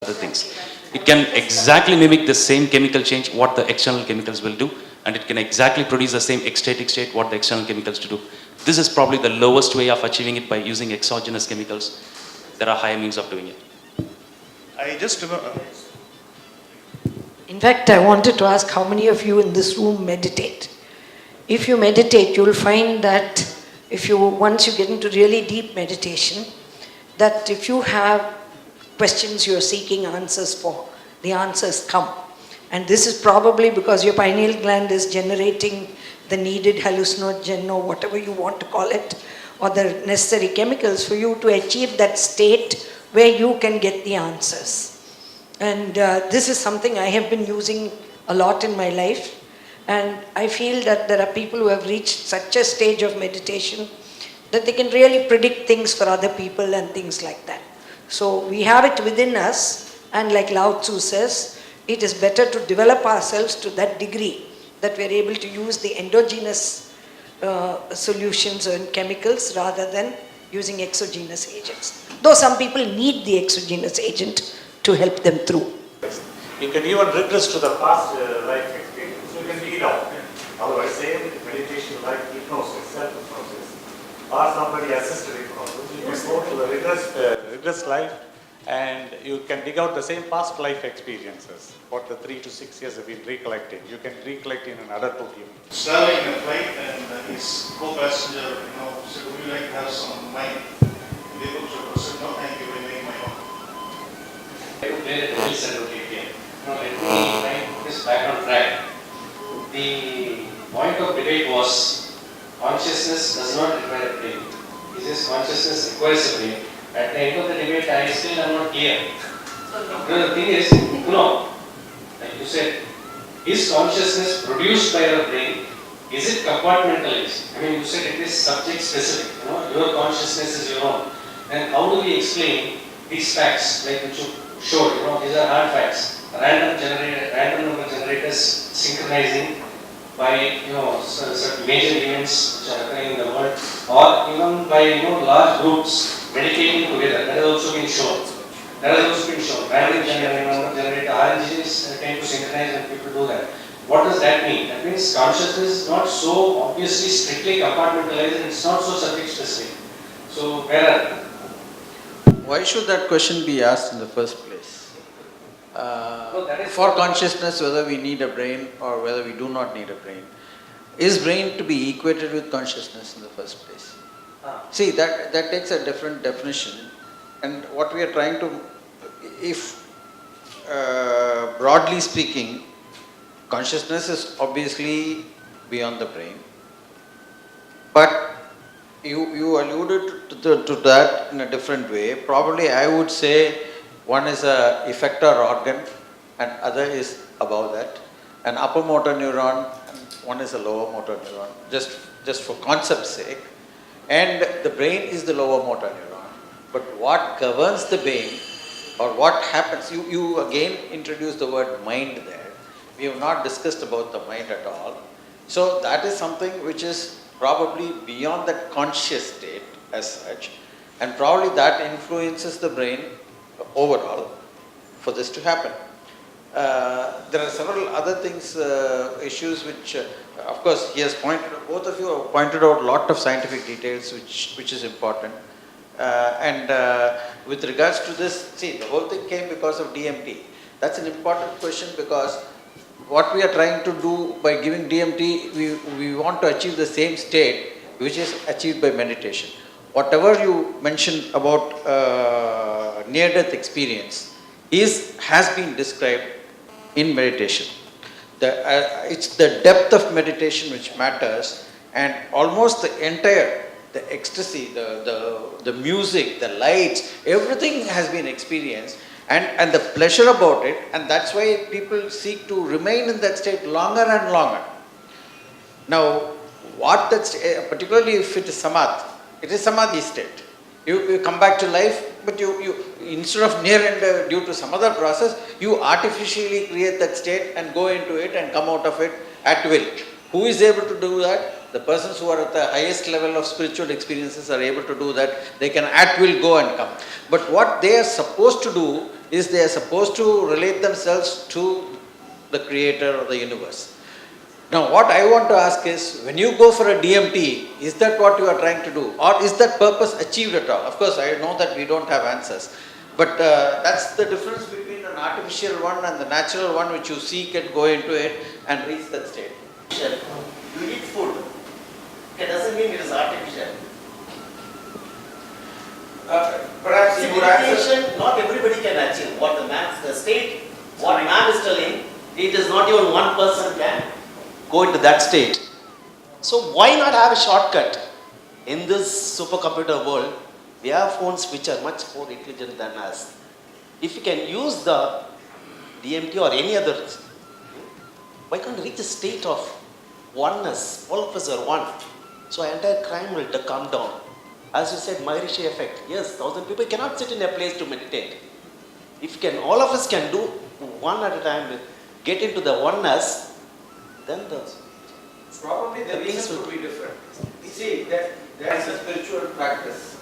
other things. It can exactly mimic the same chemical change, what the external chemicals will do, and it can exactly produce the same ecstatic state, what the external chemicals to do. This is probably the lowest way of achieving it by using exogenous chemicals. There are higher means of doing it. I just remember. In fact, I wanted to ask how many of you in this room meditate? If you meditate, you will find that once you get into really deep meditation, that if you have questions you're seeking answers for, the answers come. And this is probably because your pineal gland is generating the needed hallucinogen or whatever you want to call it, or the necessary chemicals for you to achieve that state where you can get the answers. And this is something I have been using a lot in my life. And I feel that there are people who have reached such a stage of meditation that they can really predict things for other people and things like that. So we have it within us, and like Lao Tzu says, it is better to develop ourselves to that degree that we are able to use the endogenous solutions and chemicals rather than using exogenous agents. Though some people need the exogenous agent to help them through. You can even regress to the past life experience. You can dig it out. Otherwise, same meditation like hypnosis, self-hypnosis, or somebody assisted hypnosis. You can go to the regress life and you can dig out the same past life experiences. What the 3 to 6 years have been recollecting. You can recollect in an adulthood even. Traveling in a flight and his co-passenger, said, would you like to have some wine? And the bookkeeper said, no, thank you, I make my own. I would play the devil's advocate game. Let me try and put this back on track. The point of debate was consciousness does not require a brain. He says consciousness requires a brain. At the end of the debate, I still am not clear. The thing is, like you said, is consciousness produced by our brain? Is it compartmentalized? I mean, you said it is subject specific. Your consciousness is your own. Then how do we explain these facts, like which you showed? These are hard facts. Random number generators synchronizing by certain major events which are occurring in the world, or even by large groups meditating together. That has also been shown. Random number generator RNGs tend to synchronize when people do that. What does that mean? That means consciousness is not so obviously strictly compartmentalized and it's not so subject specific. So where are they? Why should that question be asked in the first place? For consciousness, whether we need a brain or whether we do not need a brain, is brain to be equated with consciousness in the first place? See, that takes a different definition. And what we are trying to, if broadly speaking, consciousness is obviously beyond the brain, but you alluded to that in a different way. Probably I would say one is a effector organ and other is above that. An upper motor neuron and one is a lower motor neuron, just for concept's sake. And the brain is the lower motor neuron. But what governs the brain or what happens, you again introduced the word mind there. We have not discussed about the mind at all. So that is something which is probably beyond that conscious state as such, and probably that influences the brain overall for this to happen. There are several other things, issues which, of course, both of you have pointed out a lot of scientific details which is important. With regards to this, see, the whole thing came because of DMT. That's an important question because what we are trying to do by giving DMT, we want to achieve the same state which is achieved by meditation. Whatever you mentioned about near-death experience has been described in meditation. It's the depth of meditation which matters, and almost the ecstasy, the music, the lights, everything has been experienced, and the pleasure about it, and that's why people seek to remain in that state longer and longer. Now, particularly if it is samadhi, it is samadhi state. You come back to life, but you instead of near and due to some other process, you artificially create that state and go into it and come out of it at will. Who is able to do that? The persons who are at the highest level of spiritual experiences are able to do that. They can at will go and come. But what they are supposed to do is they are supposed to relate themselves to the creator or the universe. Now what I want to ask is, when you go for a DMT, is that what you are trying to do? Or is that purpose achieved at all? Of course, I know that we don't have answers. But that's the difference between an artificial one and the natural one, which you seek and go into it and reach that state. You eat food. It doesn't mean it is artificial. Perhaps you would answer. Meditation, not everybody can achieve. What the state, what man is telling, it is not even one person can go into that state. So why not have a shortcut? In this supercomputer world, we have phones which are much more intelligent than us. If you can use the DMT or any other, why can't we reach a state of oneness? All of us are one. So entire crime will come down. As you said, Maharishi effect. Yes, 1,000 people cannot sit in a place to meditate. If you can, all of us can do one at a time, get into the oneness, then Probably the the reasons peace will would be different. You see, there is a spiritual practice.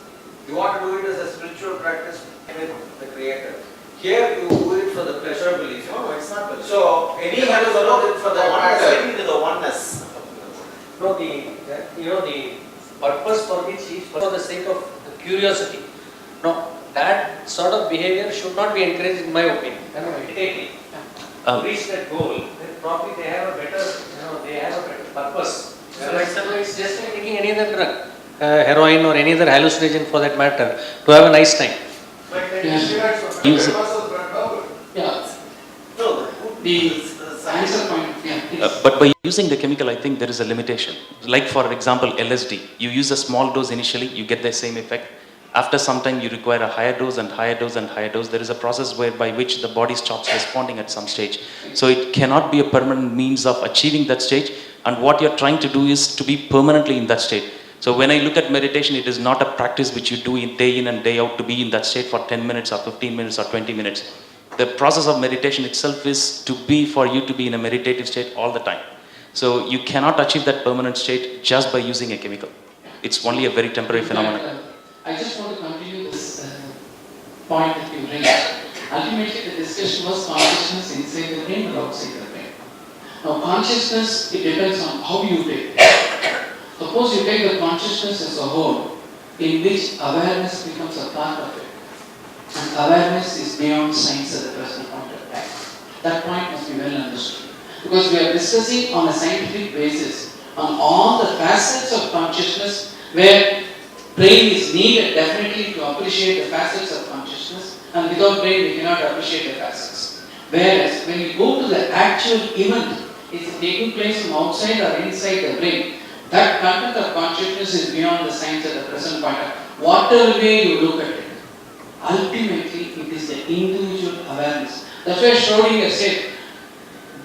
You want to do it as a spiritual practice with the Creator. Here you do it for the pleasure belief. no, it's not belief. So any It other is for the that oneness, matter. getting to the oneness. No, the purpose for which is for the sake of curiosity. No, that sort of behavior should not be encouraged in my opinion. Meditating to reach that goal, then probably they have a better, they have a better purpose. It's just like taking any other drug, heroin or any other hallucinogen for that matter, to have a nice time. Like the Yeah. cigarettes, Use it. papers were noble. Yeah, No, the science answer point, yeah, please. But by using the chemical, I think there is a limitation. Like for example, LSD. You use a small dose initially, you get the same effect. After some time, you require a higher dose and higher dose and higher dose. There is a process by which the body stops responding at some stage. So it cannot be a permanent means of achieving that stage. And what you're trying to do is to be permanently in that state. So when I look at meditation, it is not a practice which you do in and day out to be in that state for 10 minutes or 15 minutes or 20 minutes. The process of meditation itself is to be for you to be in a meditative state all the time. So you cannot achieve that permanent state just by using a chemical. It's only a very temporary phenomenon. I just want to continue this point that you raised. Ultimately, the discussion was consciousness inside the brain or outside the brain. Now, consciousness, it depends on how you take it. Suppose you take the consciousness as a whole, in which awareness becomes a part of it. And awareness is beyond science at the present point of time. That point must be well understood. Because we are discussing on a scientific basis on all the facets of consciousness where brain is needed definitely to appreciate the facets of consciousness, and without brain we cannot appreciate the facets. Whereas when we go to the actual event, it's taking place from outside or inside the brain. That content of consciousness is beyond the science at the present point. Whatever way you look at it, ultimately it is the individual awareness. That's why Schrödinger said,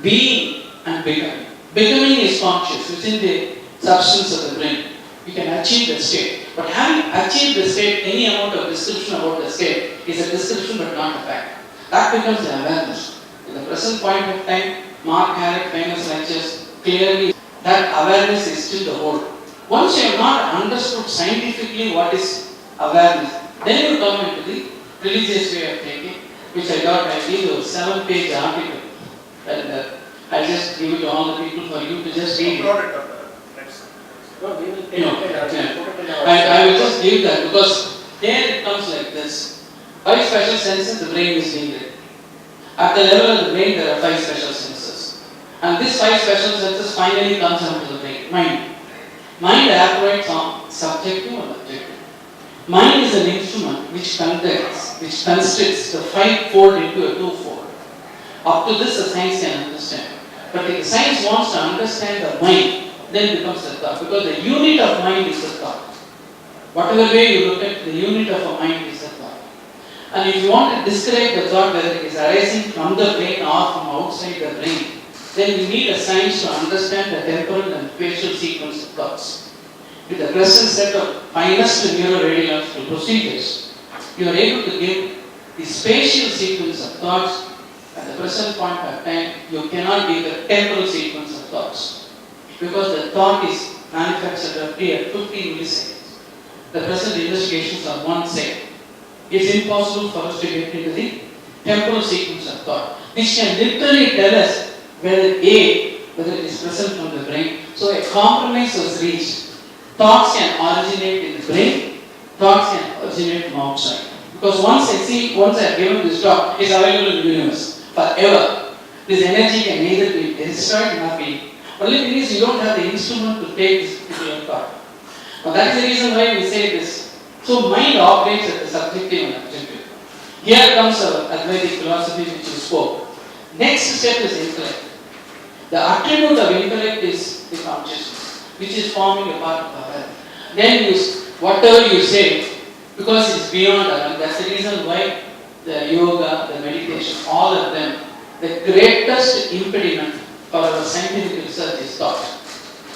being and becoming. Becoming is conscious within the substance of the brain. You can achieve that state. But having achieved the state, any amount of description about the state is a description but not a fact. That becomes the awareness. In the present point of time, Mark Harrick, famous lectures, clearly that awareness is still the whole. Once you have not understood scientifically what is awareness, then you come into the religious way of thinking, which I thought I'd give you a 7-page article. And I'll just give it to all the people for you to just read it. Upload it on the next. No, we will take You know, it and yeah. put it in our I will just give that because there it comes like this. 5 special senses the brain is needed. At the level of the brain there are 5 special senses. And this 5 special senses finally comes down to the brain, mind. Mind operates on subjective or objective. Mind is an instrument which constricts the 5-fold into a 2-fold. Up to this the science can understand. But if the science wants to understand the mind, then it becomes the thought. Because the unit of mind is the thought. Whatever way you look at, the unit of a mind is the thought. And if you want to describe the thought, whether it is arising from the brain or from outside the brain, then you need a science to understand the temporal and spatial sequence of thoughts. With the present set of finest neuroradiological procedures, you are able to give the spatial sequence of thoughts. At the present point of time, you cannot give the temporal sequence of thoughts. Because the thought is manufactured roughly at 15 milliseconds. The present investigations are 1 second. It's impossible for us to get into the temporal sequence of thought, which can literally tell us whether it is present from the brain. So a compromise was reached. Thoughts can originate in the brain, thoughts can originate from outside. Because once I have given this talk, it's available in the universe forever. This energy can neither be destroyed nor be. Only thing is you don't have the instrument to take this particular thought. Now that is the reason why we say this. So mind operates at the subjective and objective. Here comes our Advaitic philosophy which you spoke. Next step is intellect. The attribute of intellect is the consciousness, which is forming a part of our life. Then whatever you say, because it's beyond our, that's the reason why the yoga, the meditation, all of them, the greatest impediment for our scientific research is thought.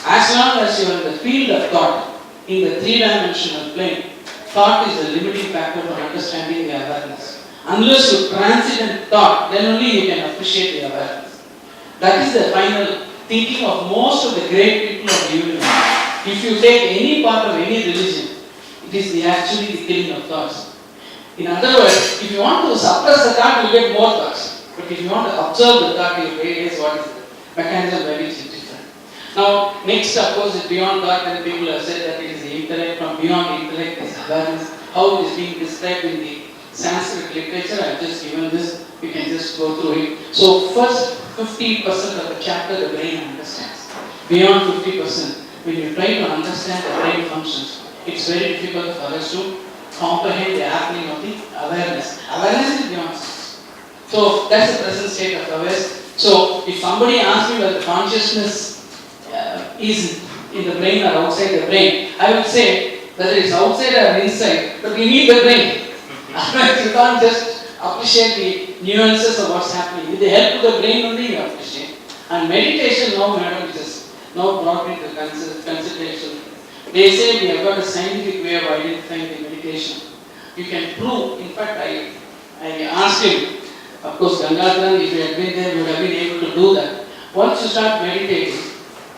As long as you are in the field of thought, in the three-dimensional plane, thought is the limiting factor for understanding the awareness. Unless you transcend thought, then only you can appreciate the awareness. That is the final thinking of most of the great people of the universe. If you take any part of any religion, it is actually the killing of thoughts. In other words, if you want to suppress the thought, you get more thoughts. But if you want to observe the thought, you realize what is the mechanism by which it is different. Now, next, of course, is beyond thought, and people have said that it is the intellect. From beyond intellect is awareness. How it is being described in the Sanskrit literature, I have just given this. You can just go through it. So, first 50% of the chapter the brain understands. Beyond 50%, when you try to understand the brain functions, it's very difficult for us to comprehend the happening of the awareness. Awareness is beyond sense. So, that's the present state of awareness. So, if somebody asks me whether consciousness is in the brain or outside the brain, I would say whether it's outside or inside, but we need the brain. Otherwise, you can't just appreciate the nuances of what's happening. With the help of the brain only you appreciate. And meditation now, madam, is now brought into consideration. They say we have got a scientific way of identifying the meditation. You can prove, in fact, I asked him, of course, Gangadharan, if you had been there, you would have been able to do that. Once you start meditating,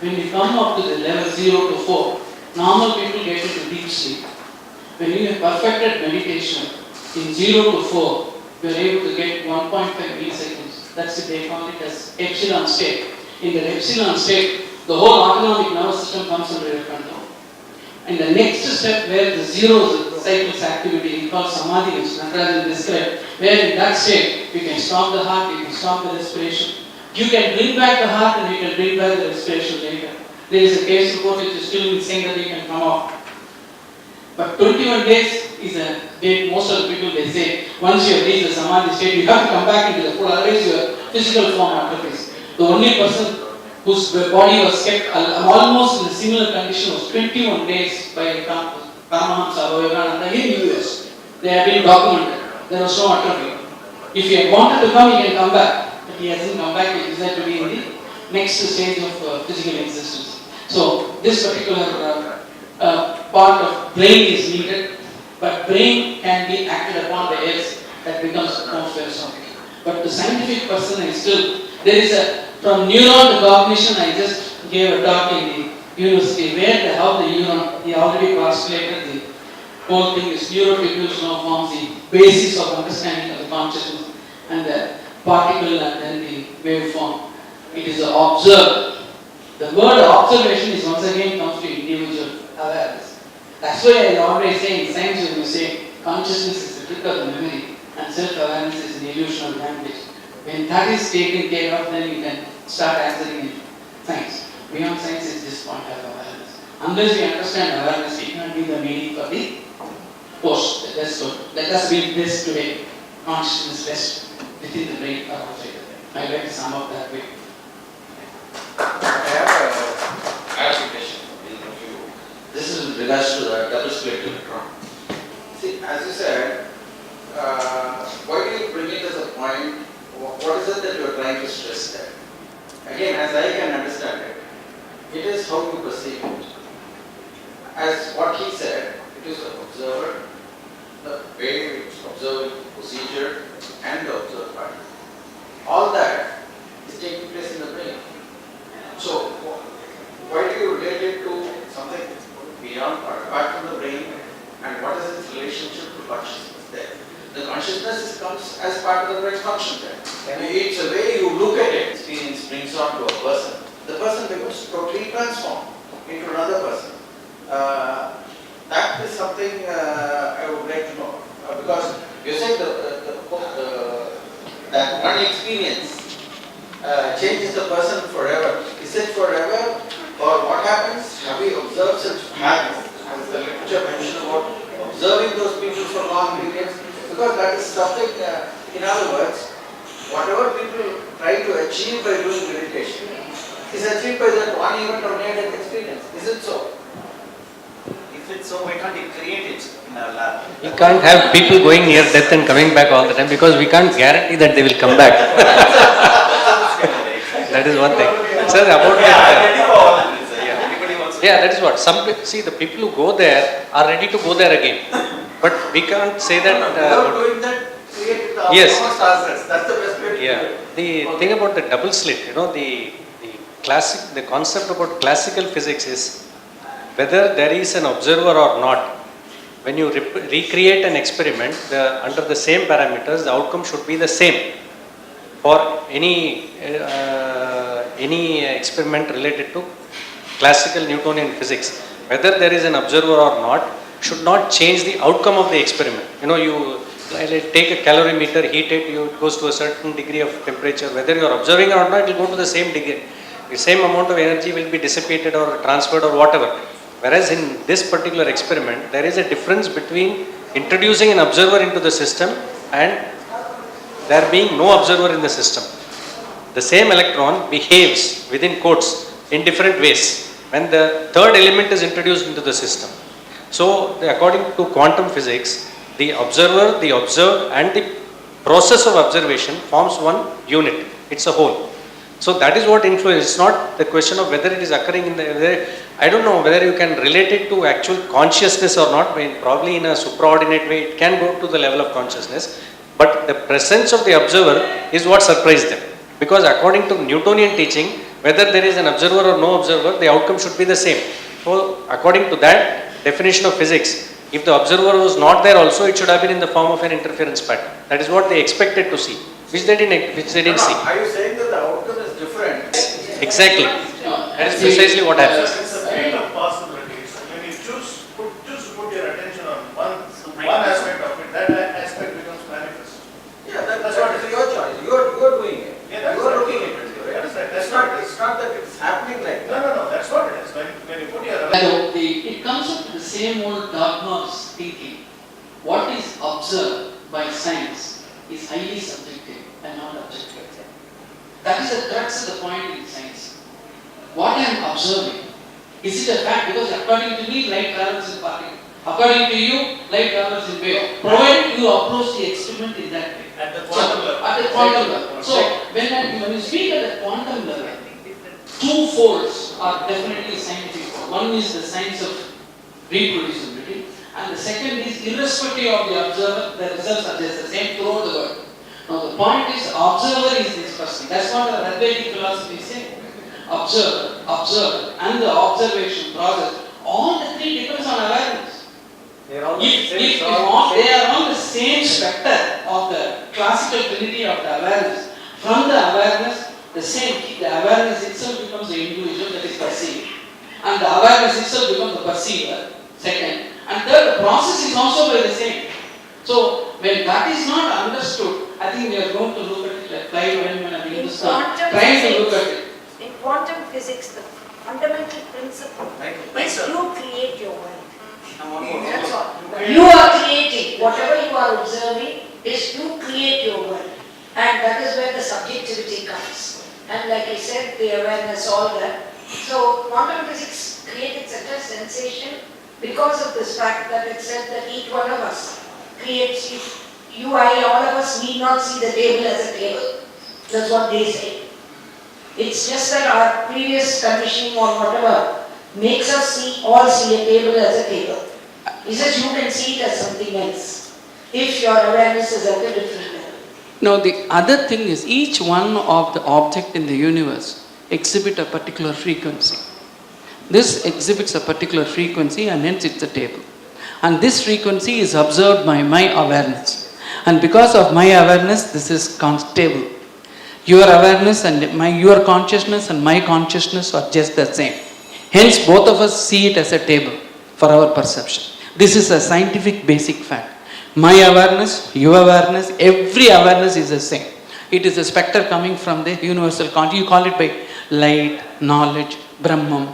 when you come up to the level 0 to 4, normal people get into deep sleep. When you have perfected meditation, in 0 to 4, you are able to get 1.5 milliseconds. That's what they call it as epsilon state. In the epsilon state, the whole autonomic nervous system comes under your control. And the next step where the zero cycles activity is called samadhi, which Natarajan described, where in that state, you can stop the heart, you can stop the respiration. You can bring back the heart and you can bring back the respiration later. There is a case report which is still saying that you can come out. But 21 days is a date most of the people they say, once you have reached the samadhi state, you have to come back into the full, otherwise your physical form atrophies. The only person whose body was kept almost in a similar condition was 21 days by Paramahamsa Vivekananda in US. They have been documented. There was no atrophy. If he had wanted to come, he can come back. But he hasn't come back, he decided to be in the next stage of physical existence. So this particular part of brain is needed, but brain can be acted upon by else, that becomes more philosophical. But the scientific person is still, there is from neuron to cognition, I just gave a talk in the university where how the neuron, he already postulated the whole thing is neurotubules now forms the basis of understanding of the consciousness and the particle and then the waveform. It is observed. The word observation is once again comes to individual awareness. That's why I always say in science when you say consciousness is the trick of the memory and self-awareness is an illusion of language. When that is taken care of, then you can start answering in science. Beyond science is this point of awareness. Unless we understand awareness, we cannot give the meaning for the post. That's what. Let us be this today. Consciousness rest within the brain or outside the brain. I like to sum up that way. I have a clarification in review. This is with regards to the double slit electron. See, as you said, why do you bring it as a point? What is it that you are trying to stress there? Again, as I can understand it, it is how you perceive it. As what he said, it is the observer, the way it's observing procedure, and the observed part. All that is taking place in the brain. So, why do you relate it to something beyond part, apart from the brain, and what is its relationship to consciousness there? The consciousness comes as part of the brain. it's the way you look at it, experience brings on to a person. The person becomes totally transformed into another person. That is something I would like to know. Because you said that one experience changes the person forever. Is it forever? Or what happens? Have we observed such habits? As the literature mentioned about observing those people for long periods? Because that is something, in other words, whatever people try to achieve by doing meditation is achieved by that one event or near-death experience. Is it so? If it's so, why can't we create it in our lab? We can't have people going near death and coming back all the time because we can't guarantee that they will come back. That is one thing. Sir, about that. Yeah, that is what. See, the people who go there are ready to go there again. But we can't say that. Without doing that, create the Yes. ourselves. That's the best way to do Yeah. it. The thing about the double slit, the concept about classical physics is whether there is an observer or not. When you recreate an experiment under the same parameters, the outcome should be the same for any experiment related to classical Newtonian physics. Whether there is an observer or not should not change the outcome of the experiment. You take a calorimeter, heat it, it goes to a certain degree of temperature. Whether you are observing or not, it will go to the same degree. The same amount of energy will be dissipated or transferred or whatever. Whereas in this particular experiment, there is a difference between introducing an observer into the system and there being no observer in the system. The same electron behaves within quotes in different ways when the third element is introduced into the system. So, according to quantum physics, the observer, the observed and the process of observation forms one unit. It's a whole. So that is what influences. It's not the question of whether it is occurring in the. I don't know whether you can relate it to actual consciousness or not. Probably in a supraordinate way, it can go to the level of consciousness. But the presence of the observer is what surprised them. Because according to Newtonian teaching, whether there is an observer or no observer, the outcome should be the same. So according to that definition of physics, if the observer was not there also, it should have been in the form of an interference pattern. That is what they expected to see, which they didn't see. Are you saying that the outcome is different? Exactly. That is precisely what happens. It's a field of possibilities. When you choose to put your attention on one aspect of it, that aspect becomes manifest. Yeah, that's what is your choice. You are doing it. Yeah, that's you are right. looking at it. That's right. It's not that it's happening like that. No, that's what it is. When you put your It comes up to the same old dogma of thinking. What is observed by science is highly subjective and not objective. That is the crux of the point in science. What I am observing, is it a fact? Because according to me, light travels in particle. According to you, light travels in wave. Provided you approach the experiment in that way. At the quantum level. At the quantum level. So, when you speak at the quantum level, two folds are definitely scientific. One is the science of reproducibility, and the second is irrespective of the observer, the results are just the same throughout the world. Now the point is, observer is this person. That's what the Advaitic philosophy says. Observer, and the observation process. All the three depends on awareness. They are on the same spectre of the classical trinity of the awareness. From the awareness, the awareness itself becomes the individual that is perceived. And the awareness itself becomes the perceiver, second. And third, the process is also by the same. So, when that is not understood, I think we are going to look at it like Clive Wenman and Hindustan, trying to look at it. In quantum physics, the fundamental principle is you create your world. That's all. You are creating. Whatever you are observing is you create your world. And that is where the subjectivity comes. And like I said, the awareness, all that. So quantum physics created such a sensation because of this fact that it said that each one of us creates, you, I, all of us need not see the table as a table. That's what they say. It's just that our previous conditioning or whatever makes us all see a table as a table. He says you can see it as something else if your awareness is at a different level. Now the other thing is, each one of the object in the universe exhibit a particular frequency. This exhibits a particular frequency and hence it's a table. And this frequency is observed by my awareness. And because of my awareness, this is stable. Your awareness and your consciousness and my consciousness are just the same. Hence, both of us see it as a table for our perception. This is a scientific basic fact. My awareness, your awareness, every awareness is the same. It is a spectre coming from the universal consciousness. You call it by light, knowledge, Brahman,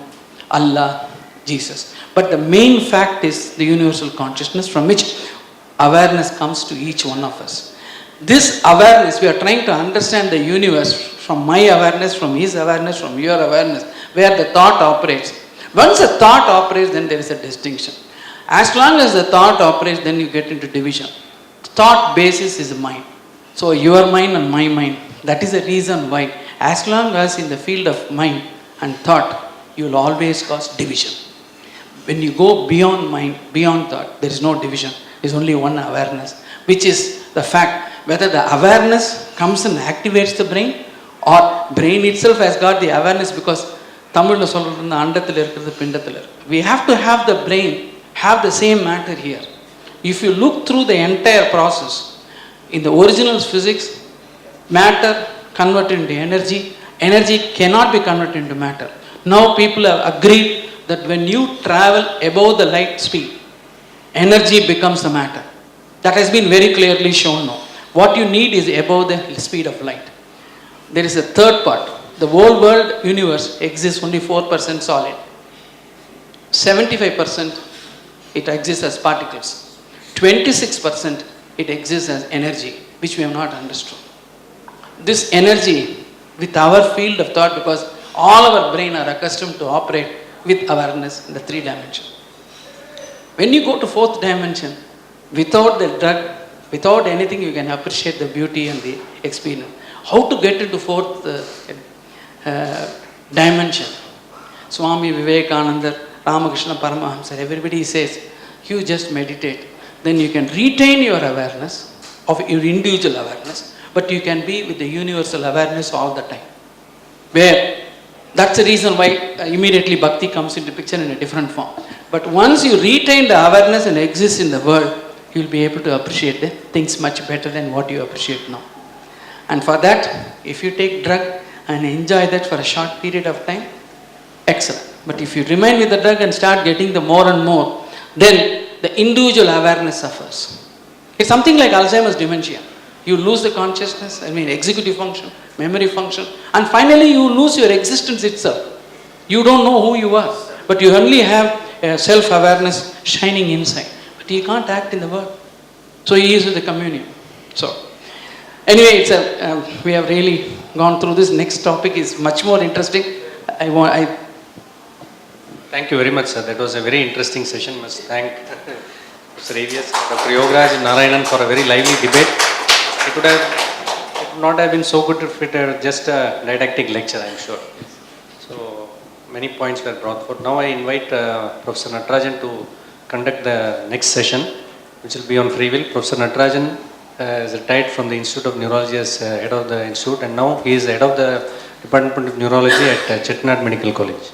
Allah, Jesus. But the main fact is the universal consciousness from which awareness comes to each one of us. This awareness, we are trying to understand the universe from my awareness, from his awareness, from your awareness, where the thought operates. Once a thought operates, then there is a distinction. As long as the thought operates, then you get into division. Thought basis is mind. So your mind and my mind. That is the reason why, as long as in the field of mind and thought, you will always cause division. When you go beyond mind, beyond thought, there is no division. There is only one awareness, which is the fact whether the awareness comes and activates the brain or brain itself has got the awareness, because Tamil சொல்றது அண்டத்தில் இருக்கிறது பிண்டத்தில் இருக்கு. We have to have the brain have the same matter here. If you look through the entire process, in the original physics, matter converted into energy, energy cannot be converted into matter. Now people have agreed that when you travel above the light speed, energy becomes the matter. That has been very clearly shown now. What you need is above the speed of light. There is a third part. The whole world universe exists only 4% solid. 75% it exists as particles. 26% it exists as energy, which we have not understood. This energy with our field of thought, because all our brain are accustomed to operate with awareness in the 3 dimension. When you go to 4th dimension, without the drug, without anything, you can appreciate the beauty and the experience. How to get into 4th dimension? Swami Vivekananda, Ramakrishna Paramahamsa, everybody says, you just meditate. Then you can retain your awareness of your individual awareness, but you can be with the universal awareness all the time. Where that's the reason why immediately bhakti comes into picture in a different form. But once you retain the awareness and exist in the world, you will be able to appreciate the things much better than what you appreciate now. And for that, if you take drug and enjoy that for a short period of time, excellent. But if you remain with the drug and start getting the more and more, then the individual awareness suffers. It's something like Alzheimer's dementia. You lose the consciousness, executive function, memory function, and finally you lose your existence itself. You don't know who you are, but you only have a self-awareness shining inside. But you can't act in the world. So he is with the communion. So, anyway, we have really gone through this. Next topic is much more interesting. Thank you very much, sir. That was a very interesting session. Must thank Mr. Avias, Dr. Yogaraj and Narayanan for a very lively debate. It would not have been so good if it were just a didactic lecture, I am sure. So many points were brought forth. Now I invite Professor Natarajan to conduct the next session, which will be on free will. Professor Natarajan is retired from the Institute of Neurology as head of the institute, and now he is head of the Department of Neurology at Chennai Medical College.